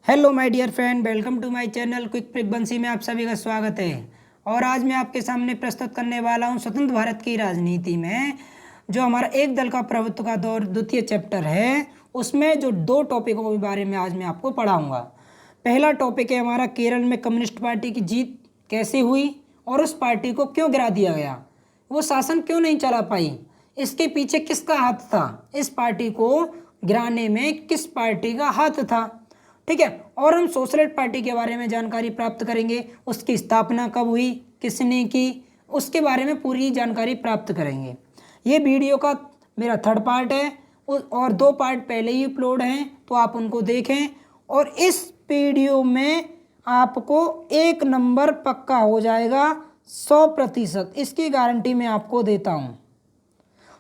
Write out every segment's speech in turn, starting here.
Hello my dear friend, welcome to my channel quick frequency में आप सभी का स्वागत है। और आज मैं आपके सामने प्रस्तुत करने वाला हूं स्वतंत्र भारत की राजनीति में जो हमारा एक दल का प्रभुत्व का दौर द्वितीय चैप्टर है, उसमें जो दो टॉपिकों के बारे में आज मैं आपको पढ़ाऊंगा। पहला टॉपिक है हमारा केरल में कम्युनिस्ट पार्टी की जीत कैसे हुई और उस पार्टी को क्यों गिरा दिया गया, वो शासन क्यों नहीं चला पाई, इसके पीछे किसका हाथ था, इस पार्टी को गिराने में किस पार्टी का हाथ था। ठीक है। और हम सोशलिस्ट पार्टी के बारे में जानकारी प्राप्त करेंगे, उसकी स्थापना कब हुई, किसने की, उसके बारे में पूरी जानकारी प्राप्त करेंगे। ये वीडियो का मेरा थर्ड पार्ट है और दो पार्ट पहले ही अपलोड हैं, तो आप उनको देखें। और इस वीडियो में आपको एक नंबर पक्का हो जाएगा 100%, इसकी गारंटी मैं आपको देता हूँ।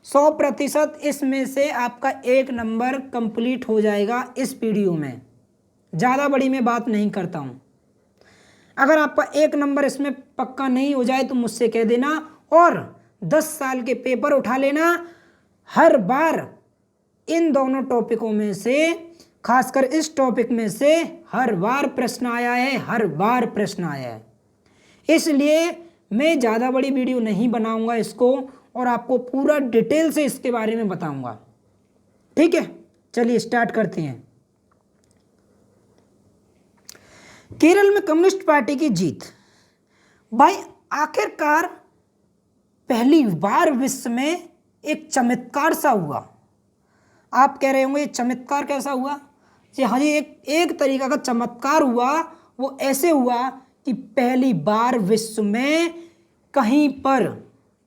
100% इसमें से आपका एक नंबर कंप्लीट हो जाएगा इस वीडियो में। ज़्यादा बड़ी मैं बात नहीं करता हूँ। अगर आपका एक नंबर इसमें पक्का नहीं हो जाए तो मुझसे कह देना और 10 साल के पेपर उठा लेना। हर बार इन दोनों टॉपिकों में से, खासकर इस टॉपिक में से हर बार प्रश्न आया है, हर बार प्रश्न आया है। इसलिए मैं ज़्यादा बड़ी वीडियो नहीं बनाऊंगा इसको और आपको पूरा डिटेल से इसके बारे में बताऊंगा। ठीक है, चलिए स्टार्ट करते हैं। केरल में कम्युनिस्ट पार्टी की जीत। भाई आखिरकार पहली बार विश्व में एक चमत्कार सा हुआ। आप कह रहे होंगे ये चमत्कार कैसा हुआ? जी हाँ जी, एक तरीका का चमत्कार हुआ। वो ऐसे हुआ कि पहली बार विश्व में कहीं पर,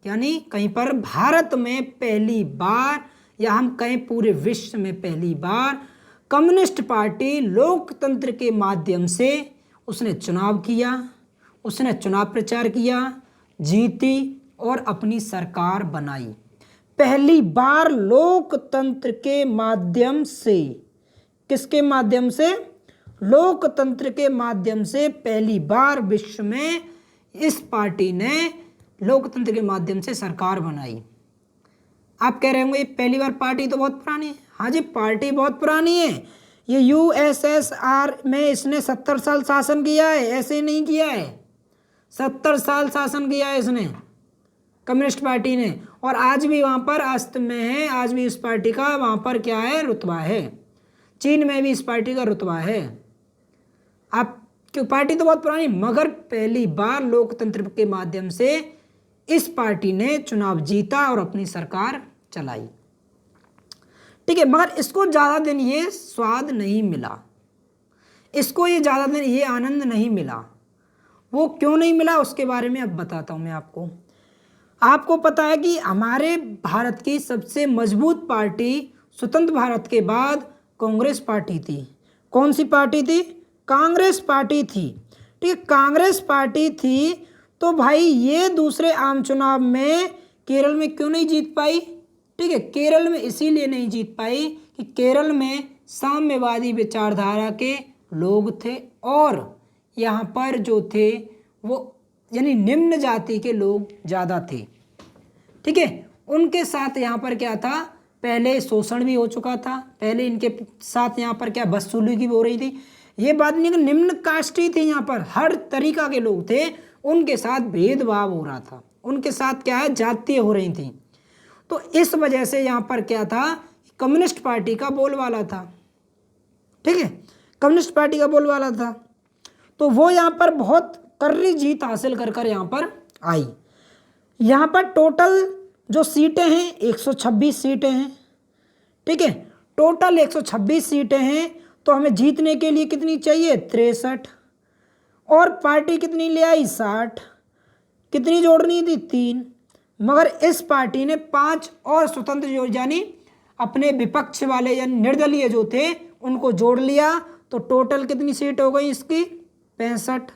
यानी कहीं पर भारत में पहली बार, या हम कहें पूरे विश्व में पहली बार, कम्युनिस्ट पार्टी लोकतंत्र के माध्यम से उसने चुनाव किया, उसने चुनाव प्रचार किया, जीती और अपनी सरकार बनाई। पहली बार लोकतंत्र के माध्यम से, किसके माध्यम से? लोकतंत्र के माध्यम से पहली बार विश्व में इस पार्टी ने लोकतंत्र के माध्यम से सरकार बनाई। आप कह रहे होंगे पहली बार पार्टी तो बहुत पुरानी है। हाँ जी, पार्टी बहुत पुरानी है। ये यूएसएसआर में इसने 70 साल शासन किया है, ऐसे नहीं किया है। 70 साल शासन किया है इसने, कम्युनिस्ट पार्टी ने। और आज भी वहाँ पर अस्तित्व में है, आज भी इस पार्टी का वहाँ पर क्या है, रुतबा है। चीन में भी इस पार्टी का रुतबा है। आप क्यों, पार्टी तो बहुत पुरानी, मगर पहली बार लोकतंत्र के माध्यम से इस पार्टी ने चुनाव जीता और अपनी सरकार चलाई। ठीक है, मगर इसको ज़्यादा दिन ये स्वाद नहीं मिला, इसको ये ज़्यादा दिन ये आनंद नहीं मिला। वो क्यों नहीं मिला उसके बारे में अब बताता हूँ मैं आपको। आपको पता है कि हमारे भारत की सबसे मजबूत पार्टी स्वतंत्र भारत के बाद कांग्रेस पार्टी थी। कौन सी पार्टी थी? कांग्रेस पार्टी थी। ठीक है, कांग्रेस पार्टी थी। तो भाई ये दूसरे आम चुनाव में केरल में क्यों नहीं जीत पाई? ठीक है, केरल में इसीलिए नहीं जीत पाई कि केरल में साम्यवादी विचारधारा के लोग थे और यहाँ पर जो थे वो यानी निम्न जाति के लोग ज़्यादा थे। ठीक है, उनके साथ यहाँ पर क्या था, पहले शोषण भी हो चुका था, पहले इनके साथ यहाँ पर क्या वसूली की भी हो रही थी। ये बात नहीं कि निम्न कास्टी थी, यहाँ पर हर तरीका के लोग थे, उनके साथ भेदभाव हो रहा था, उनके साथ क्या है, जातीय हो रही थी। तो इस वजह से यहाँ पर क्या था, कम्युनिस्ट पार्टी का बोलबाला था। ठीक है, कम्युनिस्ट पार्टी का बोलबाला था। तो वो यहाँ पर बहुत कर्री जीत हासिल कर कर यहाँ पर आई। यहाँ पर टोटल जो सीटें हैं 126 सीटें हैं। ठीक है, टोटल 126 सीटें हैं। तो हमें जीतने के लिए कितनी चाहिए? 63। और पार्टी कितनी ले आई? 60। कितनी जोड़नी थी? 3। मगर इस पार्टी ने 5 और स्वतंत्र यानी अपने विपक्ष वाले यानी निर्दलीय जो थे उनको जोड़ लिया। तो टोटल कितनी सीट हो गई इसकी? 65।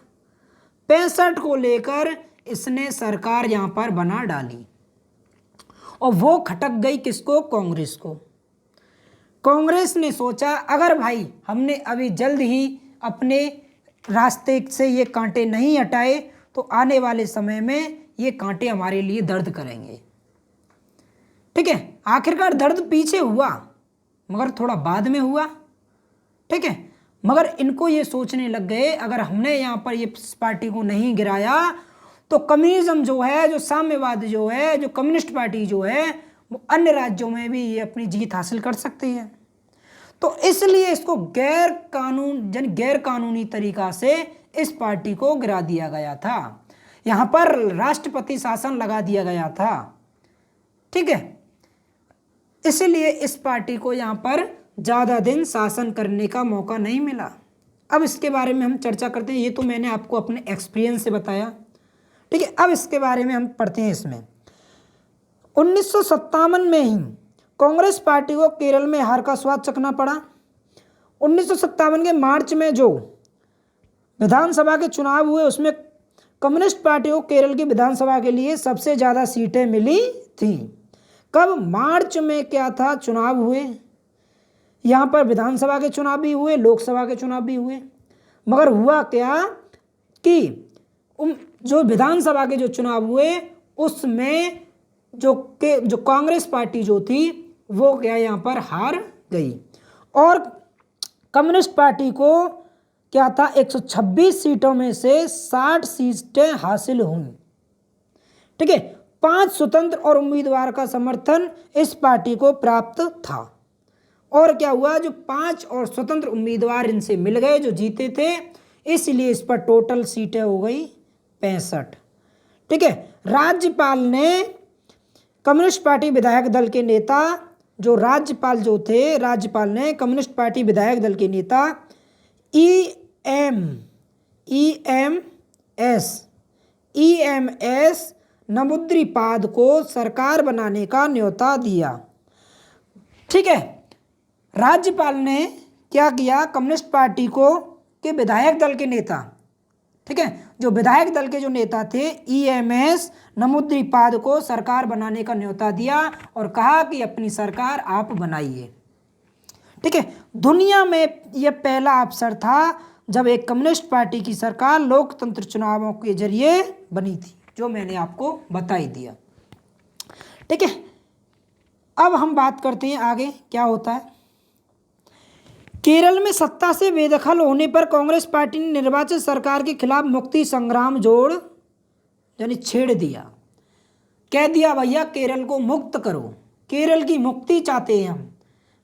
65 को लेकर इसने सरकार यहाँ पर बना डाली और वो खटक गई किसको? कांग्रेस को। कांग्रेस ने सोचा अगर भाई हमने अभी जल्द ही अपने रास्ते से ये कांटे नहीं हटाए तो आने वाले समय में ये कांटे हमारे लिए दर्द करेंगे। ठीक है, आखिरकार दर्द पीछे हुआ मगर थोड़ा बाद में हुआ। ठीक है, मगर इनको ये सोचने लग गए अगर हमने यहाँ पर ये पार्टी को नहीं गिराया तो कम्युनिज्म जो है, जो साम्यवाद जो है, जो कम्युनिस्ट पार्टी जो है, वो अन्य राज्यों में भी ये अपनी जीत हासिल कर सकती है। तो इसलिए इसको गैर कानूनी तरीका से इस पार्टी को गिरा दिया गया था। यहाँ पर राष्ट्रपति शासन लगा दिया गया था। ठीक है, इसलिए इस पार्टी को यहाँ पर ज़्यादा दिन शासन करने का मौका नहीं मिला। अब इसके बारे में हम चर्चा करते हैं। ये तो मैंने आपको अपने एक्सपीरियंस से बताया। ठीक है, अब इसके बारे में हम पढ़ते हैं। इसमें 1957 में ही कांग्रेस पार्टी को केरल में हार का स्वाद चखना पड़ा। 1957 के मार्च में जो विधानसभा के चुनाव हुए उसमें कम्युनिस्ट पार्टी को केरल की विधानसभा के लिए सबसे ज़्यादा सीटें मिली थी। कब? मार्च में क्या था, चुनाव हुए। यहाँ पर विधानसभा के चुनाव भी हुए, लोकसभा के चुनाव भी हुए। मगर हुआ क्या कि जो विधानसभा के जो चुनाव हुए उसमें जो कांग्रेस पार्टी जो थी वो क्या यहाँ पर हार गई और कम्युनिस्ट पार्टी को क्या था 126 सीटों में से 60 सीटें हासिल हुई। ठीक है, 5 स्वतंत्र और उम्मीदवार का समर्थन इस पार्टी को प्राप्त था। और क्या हुआ, जो 5 और स्वतंत्र उम्मीदवार इनसे मिल गए जो जीते थे, इसलिए इस पर टोटल सीटें हो गई 65। ठीक है, राज्यपाल ने कम्युनिस्ट पार्टी विधायक दल के नेता जो राज्यपाल जो थे, राज्यपाल ने कम्युनिस्ट पार्टी विधायक दल के नेता EMS नमूद्रीपाद को सरकार बनाने का न्योता दिया। ठीक है, राज्यपाल ने क्या किया, कम्युनिस्ट पार्टी को के विधायक दल के नेता, ठीक है, जो विधायक दल के जो नेता थे EMS नमूद्रीपाद को सरकार बनाने का न्योता दिया और कहा कि अपनी सरकार आप बनाइए। ठीक है, दुनिया में यह पहला अवसर था जब एक कम्युनिस्ट पार्टी की सरकार लोकतंत्र चुनावों के जरिए बनी थी, जो मैंने आपको बता ही दिया। ठीक है, अब हम बात करते हैं आगे क्या होता है। केरल में सत्ता से बेदखल होने पर कांग्रेस पार्टी ने निर्वाचित सरकार के खिलाफ मुक्ति संग्राम छेड़ दिया। कह दिया भैया केरल को मुक्त करो, केरल की मुक्ति चाहते हैं हम।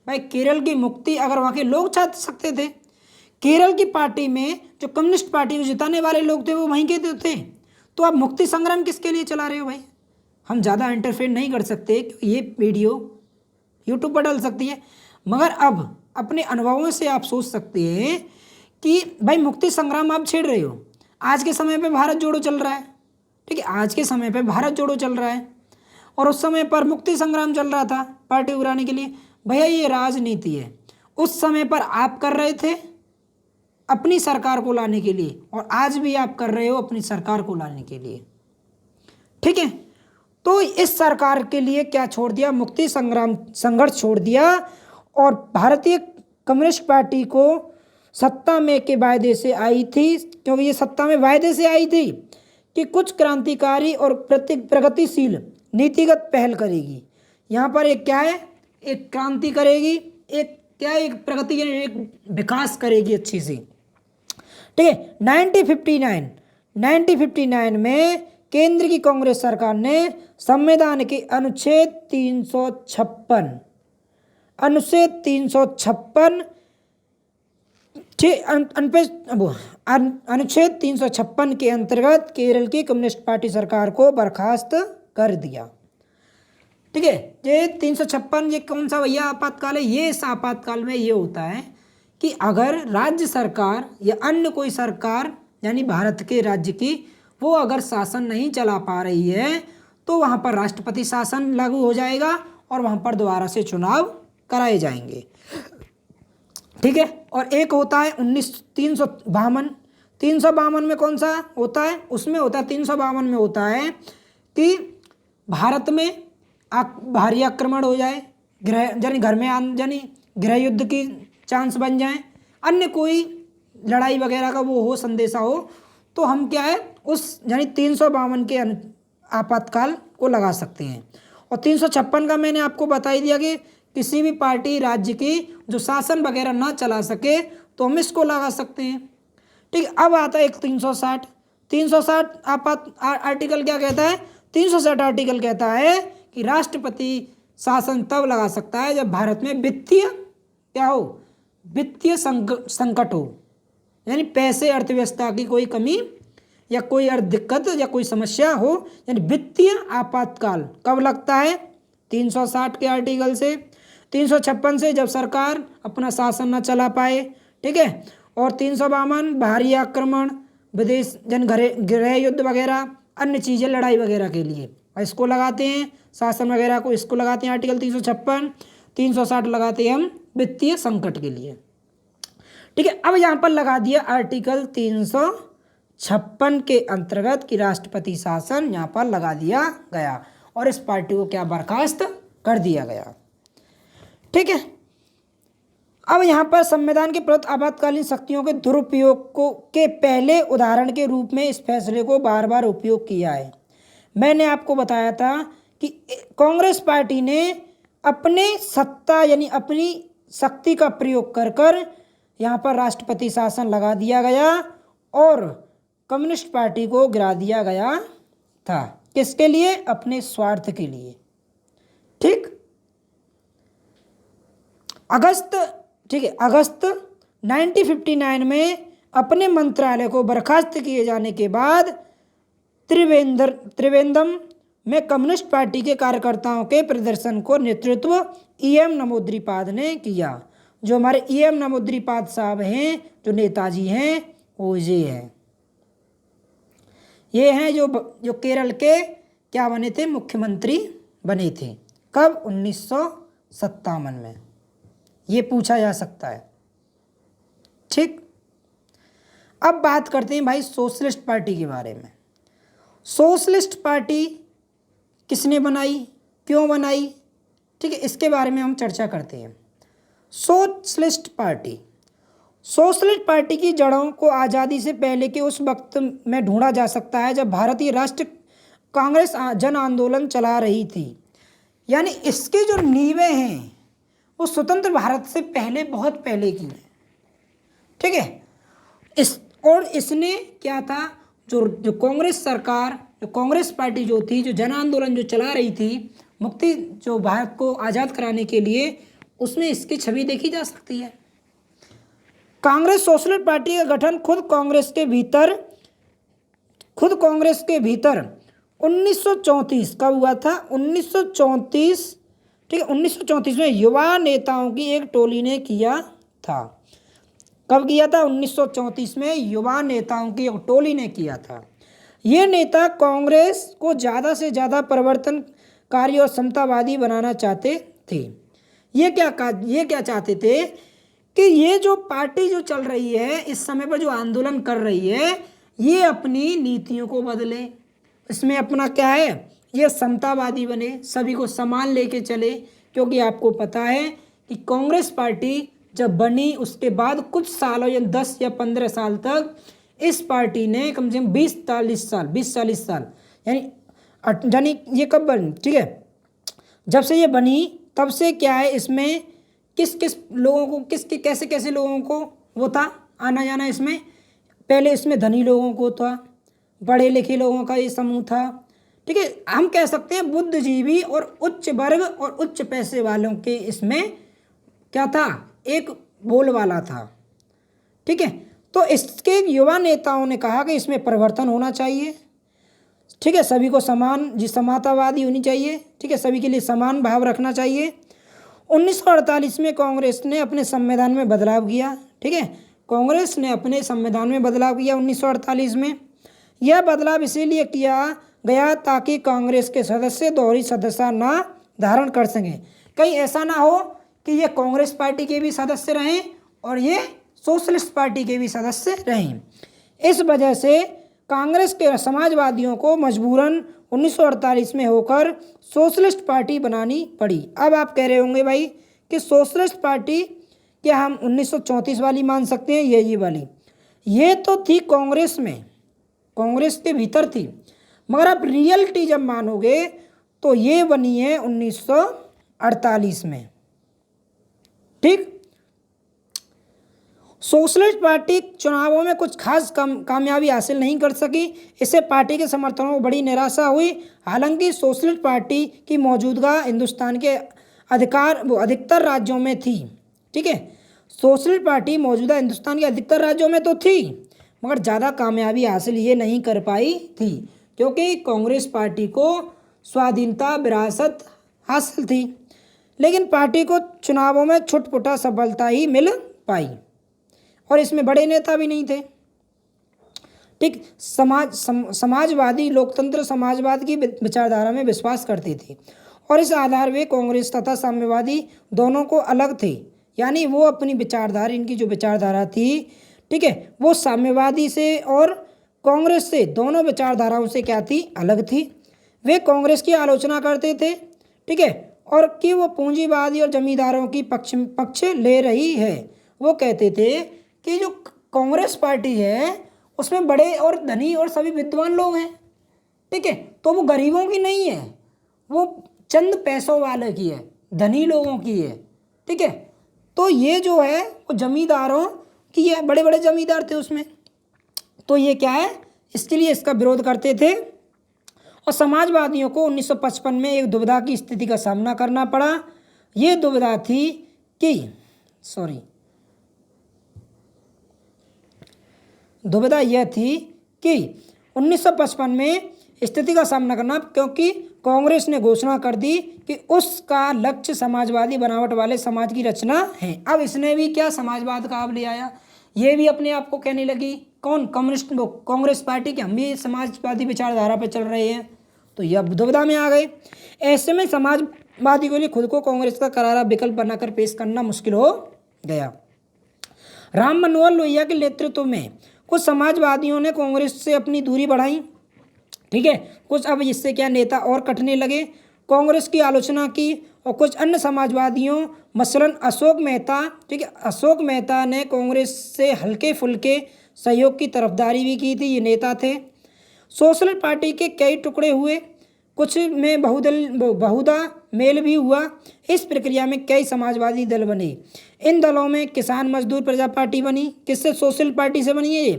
भाई केरल की मुक्ति अगर वहाँ के लोग चाह सकते थे, केरल की पार्टी में जो कम्युनिस्ट पार्टी को जिताने वाले लोग थे वो वहीं के थे, तो आप मुक्ति संग्राम किसके लिए चला रहे हो भाई? हम ज़्यादा इंटरफेयर नहीं कर सकते, ये वीडियो यूट्यूब पर डाल सकती है, मगर अब अपने अनुभवों से आप सोच सकते हैं कि भाई मुक्ति संग्राम आप छेड़ रहे हो। आज के समय पे भारत जोड़ो चल रहा है। ठीक है, आज के समय पे भारत जोड़ो चल रहा है और उस समय पर मुक्ति संग्राम चल रहा था पार्टी उड़ाने के लिए। भैया ये राजनीति है। उस समय पर आप कर रहे थे अपनी सरकार को लाने के लिए और आज भी आप कर रहे हो अपनी सरकार को लाने के लिए। ठीक है, तो इस सरकार के लिए क्या छोड़ दिया, मुक्ति संघर्ष छोड़ दिया और भारतीय कम्युनिस्ट पार्टी को सत्ता में के वायदे से आई थी, क्योंकि ये सत्ता में वायदे से आई थी कि कुछ क्रांतिकारी और प्रगतिशील नीतिगत पहल करेगी। यहाँ पर एक क्या है, एक क्रांति करेगी, एक क्या है, एक प्रगति, एक विकास करेगी अच्छी सी। ठीक है, 1959 में केंद्र की कांग्रेस सरकार ने संविधान के अनुच्छेद 356 के अंतर्गत केरल की कम्युनिस्ट पार्टी सरकार को बर्खास्त कर दिया। ठीक है, ये 356 ये कौन सा भैया आपातकाल है? ये इस आपातकाल में ये होता है कि अगर राज्य सरकार या अन्य कोई सरकार यानी भारत के राज्य की वो अगर शासन नहीं चला पा रही है तो वहाँ पर राष्ट्रपति शासन लागू हो जाएगा और वहाँ पर दोबारा से चुनाव कराए जाएंगे। ठीक है, और एक होता है 352 में कौन सा होता है? उसमें होता है 352 में होता है कि भारत में भारी आक्रमण हो जाए, घर में यानी गृह युद्ध की चांस बन जाए, अन्य कोई लड़ाई वगैरह का वो हो संदेशा हो, तो हम क्या है उस यानी 352 के आपातकाल को लगा सकते हैं। और 356 का मैंने आपको बता ही दिया कि किसी भी पार्टी राज्य की जो शासन वगैरह ना चला सके तो हम इसको लगा सकते हैं। ठीक है, अब आता है एक 360। 360 आर्टिकल क्या कहता है? 360 आर्टिकल कहता है कि राष्ट्रपति शासन तब लगा सकता है जब भारत में वित्तीय क्या हो, वित्तीय संकट हो, यानी पैसे अर्थव्यवस्था की कोई कमी या कोई दिक्कत या कोई समस्या हो, यानी वित्तीय आपातकाल कब लगता है? 360 के आर्टिकल से। 356 से जब सरकार अपना शासन न चला पाए, ठीक है। और 352 भारी आक्रमण, विदेश गृह युद्ध वगैरह अन्य चीज़ें लड़ाई वगैरह के लिए इसको लगाते हैं, शासन वगैरह को इसको लगाते हैं आर्टिकल 356। 360 लगाते हैं हम वित्तीय संकट के लिए। ठीक है, अब यहाँ पर लगा दिया आर्टिकल 356 के अंतर्गत कि राष्ट्रपति शासन यहाँ पर लगा दिया गया और इस पार्टी को क्या बर्खास्त कर दिया गया। ठीक है, अब यहाँ पर संविधान के प्रति आपातकालीन शक्तियों के दुरुपयोग को के पहले उदाहरण के रूप में इस फैसले को बार बार उपयोग किया है। मैंने आपको बताया था कि कांग्रेस पार्टी ने अपने सत्ता यानी अपनी शक्ति का प्रयोग कर कर यहाँ पर राष्ट्रपति शासन लगा दिया गया और कम्युनिस्ट पार्टी को गिरा दिया गया था। किसके लिए? अपने स्वार्थ के लिए। ठीक, अगस्त 1959 में अपने मंत्रालय को बर्खास्त किए जाने के बाद त्रिवेंद्रम में कम्युनिस्ट पार्टी के कार्यकर्ताओं के प्रदर्शन को नेतृत्व EM नमोद्रीपाद ने किया। जो हमारे EM नमोद्रीपाद साहब हैं, जो नेताजी हैं, वो ये हैं, ये हैं जो केरल के क्या बने थे? मुख्यमंत्री बने थे। कब? 1957 में। ये पूछा जा सकता है। ठीक, अब बात करते हैं भाई सोशलिस्ट पार्टी के बारे में। सोशलिस्ट पार्टी किसने बनाई, क्यों बनाई? ठीक है, इसके बारे में हम चर्चा करते हैं। सोशलिस्ट पार्टी की जड़ों को आज़ादी से पहले के उस वक्त में ढूंढा जा सकता है जब भारतीय राष्ट्र कांग्रेस जन आंदोलन चला रही थी। यानी इसके जो नींवें हैं वो स्वतंत्र भारत से पहले, बहुत पहले की है। ठीक है, इसने क्या था, जो कांग्रेस सरकार, जो कांग्रेस पार्टी जो थी, जो जन आंदोलन जो चला रही थी मुक्ति, जो भारत को आज़ाद कराने के लिए, उसमें इसकी छवि देखी जा सकती है। कांग्रेस सोशलिस्ट पार्टी का गठन खुद कांग्रेस के भीतर 1934 कब हुआ था? 1934। ठीक है, 1934 में युवा नेताओं की एक टोली ने किया था। कब किया था? 1934 में युवा नेताओं की एक टोली ने किया था। ये नेता कांग्रेस को ज़्यादा से ज़्यादा परिवर्तनकारी और समतावादी बनाना चाहते थे। ये क्या चाहते थे कि ये जो पार्टी जो चल रही है इस समय पर, जो आंदोलन कर रही है, ये अपनी नीतियों को बदले। इसमें अपना क्या है, ये समतावादी बने, सभी को समान लेके चले। क्योंकि आपको पता है कि कांग्रेस पार्टी जब बनी उसके बाद कुछ सालों या 10 या 15 साल तक इस पार्टी ने कम से कम 20-40 साल यानी ये कब बनी? ठीक है, जब से ये बनी तब से क्या है, इसमें किस किस लोगों को, कैसे लोगों को वो था आना जाना। इसमें पहले इसमें धनी लोगों को था, पढ़े लिखे लोगों का ये समूह था। ठीक है, हम कह सकते हैं बुद्धिजीवी और उच्च वर्ग और उच्च पैसे वालों के इसमें क्या था, एक बोलबाला था। ठीक है, तो इसके युवा नेताओं ने कहा कि इसमें परिवर्तन होना चाहिए। ठीक है, सभी को समानतावादी होनी चाहिए। ठीक है, सभी के लिए समान भाव रखना चाहिए। 1948 में कांग्रेस ने अपने संविधान में बदलाव किया। ठीक है, कांग्रेस ने अपने संविधान में बदलाव किया 1948 में। यह बदलाव इसीलिए किया गया ताकि कांग्रेस के सदस्य दोहरी सदस्यता ना धारण कर सकें। कहीं ऐसा ना हो कि ये कांग्रेस पार्टी के भी सदस्य रहें और ये सोशलिस्ट पार्टी के भी सदस्य रहें। इस वजह से कांग्रेस के समाजवादियों को मजबूरन 1948 में होकर सोशलिस्ट पार्टी बनानी पड़ी। अब आप कह रहे होंगे भाई कि सोशलिस्ट पार्टी क्या हम 1934 वाली मान सकते हैं? ये वाली, ये तो थी कांग्रेस में, कांग्रेस के भीतर थी, मगर आप रियलिटी जब मानोगे तो ये बनी है 1948 में। ठीक। सोशलिस्ट पार्टी चुनावों में कुछ खास कामयाबी हासिल नहीं कर सकी। इससे पार्टी के समर्थकों को बड़ी निराशा हुई। हालांकि सोशलिस्ट पार्टी की मौजूदा हिंदुस्तान के अधिकतर राज्यों में थी। ठीक है, सोशलिस्ट पार्टी मौजूदा हिंदुस्तान के अधिकतर राज्यों में तो थी, मगर ज़्यादा कामयाबी हासिल ये नहीं कर पाई थी, क्योंकि कांग्रेस पार्टी को स्वाधीनता विरासत हासिल थी। लेकिन पार्टी को चुनावों में छुटपुटा सफलता ही मिल पाई, और इसमें बड़े नेता भी नहीं थे। ठीक, समाजवादी लोकतंत्र समाजवाद की विचारधारा में विश्वास करती थी, और इस आधार वे कांग्रेस तथा साम्यवादी दोनों को अलग थे। यानी वो अपनी विचारधारा, इनकी जो विचारधारा थी, ठीक है, वो साम्यवादी से और कांग्रेस से, दोनों विचारधाराओं से क्या थी, अलग थी। वे कांग्रेस की आलोचना करते थे, ठीक है, और कि वो पूंजीवादी और जमींदारों की पक्ष ले रही है। वो कहते थे कि जो कांग्रेस पार्टी है उसमें बड़े और धनी और सभी विद्वान लोग हैं, ठीक है, तो वो गरीबों की नहीं है, वो चंद पैसों वाले की है, धनी लोगों की है। ठीक है, तो ये जो है वो जमींदारों की है, बड़े बड़े जमींदार थे उसमें, तो ये क्या है, इसके लिए इसका विरोध करते थे। और समाजवादियों को 1955 में एक दुविधा की स्थिति का सामना करना पड़ा। ये दुविधा थी कि दुविधा यह थी कि 1955 में स्थिति का सामना करना, क्योंकि कांग्रेस ने घोषणा कर दी कि उसका लक्ष्य समाजवादी बनावट वाले समाज की रचना है। अब इसने भी क्या समाजवाद का अब ले आया, ये भी अपने आप को कहने लगी, कौन, कम्युनिस्ट, कांग्रेस पार्टी के हम भी समाजवादी विचारधारा पर चल रहे हैं, तो ये अब दुविधा में आ गए। ऐसे में समाजवादी के लिए खुद को कांग्रेस का करारा विकल्प बनाकर पेश करना मुश्किल हो गया। राम मनोहर लोहिया के नेतृत्व में कुछ समाजवादियों ने कांग्रेस से अपनी दूरी बढ़ाई। ठीक है, कुछ अब इससे क्या नेता और कटने लगे, कांग्रेस की आलोचना की, और कुछ अन्य समाजवादियों मसलन अशोक मेहता, ठीक है, अशोक मेहता ने कांग्रेस से हल्के फुल्के सहयोग की तरफदारी भी की थी, ये नेता थे। सोशलिस्ट पार्टी के कई टुकड़े हुए, कुछ में बहुधा मेल भी हुआ। इस प्रक्रिया में कई समाजवादी दल बने। इन दलों में किसान मजदूर प्रजा पार्टी बनी, किससे, सोशलिस्ट पार्टी से बनी है, ये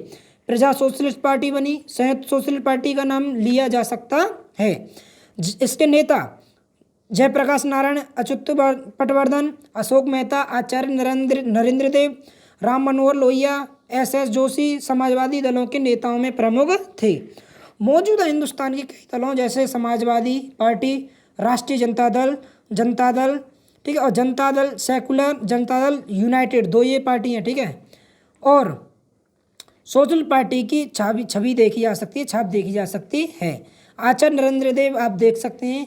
प्रजा सोशलिस्ट पार्टी बनी। संयुक्त सोशलिस्ट पार्टी का नाम लिया जा सकता है। इसके नेता जयप्रकाश नारायण, अच्युत पटवर्धन, अशोक मेहता, आचार्य नरेंद्र देव, राम मनोहर लोहिया, एस जोशी समाजवादी दलों के नेताओं में प्रमुख थे। मौजूदा हिंदुस्तान के कई दलों जैसे समाजवादी पार्टी, राष्ट्रीय जनता दल, ठीक है, और जनता दल सेकुलर, जनता दल यूनाइटेड, दो ये पार्टी हैं, ठीक है, और सोशल पार्टी की छवि देखी जा सकती है, छाप देखी जा सकती है। आचार्य नरेंद्र देव आप देख सकते हैं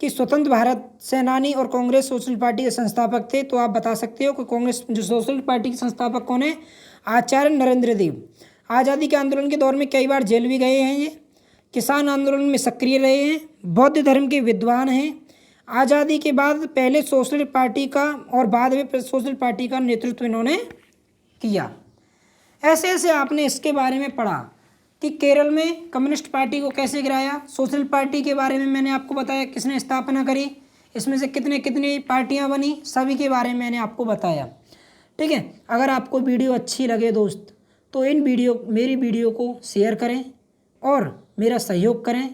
कि स्वतंत्र भारत सेनानी और कांग्रेस सोशल पार्टी के संस्थापक थे। तो आप बता सकते हो कि कांग्रेस जो सोशल पार्टी के संस्थापक कौन है, आचार्य नरेंद्र देव। आज़ादी के आंदोलन के दौर में कई बार जेल भी गए हैं ये। किसान आंदोलन में सक्रिय रहे हैं, बौद्ध धर्म के विद्वान हैं। आज़ादी के बाद पहले सोशल पार्टी का और बाद में सोशल पार्टी का नेतृत्व इन्होंने किया। ऐसे ऐसे आपने इसके बारे में पढ़ा कि केरल में कम्युनिस्ट पार्टी को कैसे गिराया। सोशल पार्टी के बारे में मैंने आपको बताया किसने स्थापना करी, इसमें से कितने कितनी पार्टियां बनी, सभी के बारे में मैंने आपको बताया। ठीक है, अगर आपको वीडियो अच्छी लगे दोस्त तो मेरी वीडियो को शेयर करें और मेरा सहयोग करें।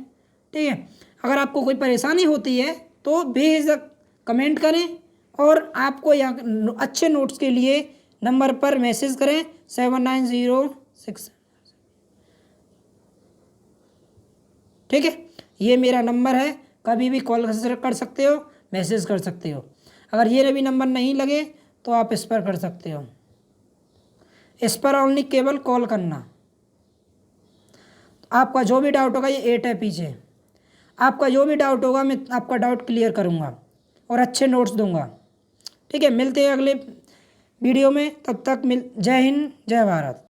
ठीक है, अगर आपको कोई परेशानी होती है तो बेझिझक कमेंट करें, और आपको यहाँ अच्छे नोट्स के लिए नंबर पर मैसेज करें 7906। ठीक है, ये मेरा नंबर है, कभी भी कॉल कर सकते हो, मैसेज कर सकते हो। अगर ये भी नंबर नहीं लगे तो आप इस पर कर सकते हो, इस पर ओनली केवल कॉल करना। आपका जो भी डाउट होगा, ये 8 है पीछे, आपका जो भी डाउट होगा मैं आपका डाउट क्लियर करूँगा और अच्छे नोट्स दूंगा। ठीक है, मिलते हैं अगले वीडियो में, तब तक जय हिंद जय भारत।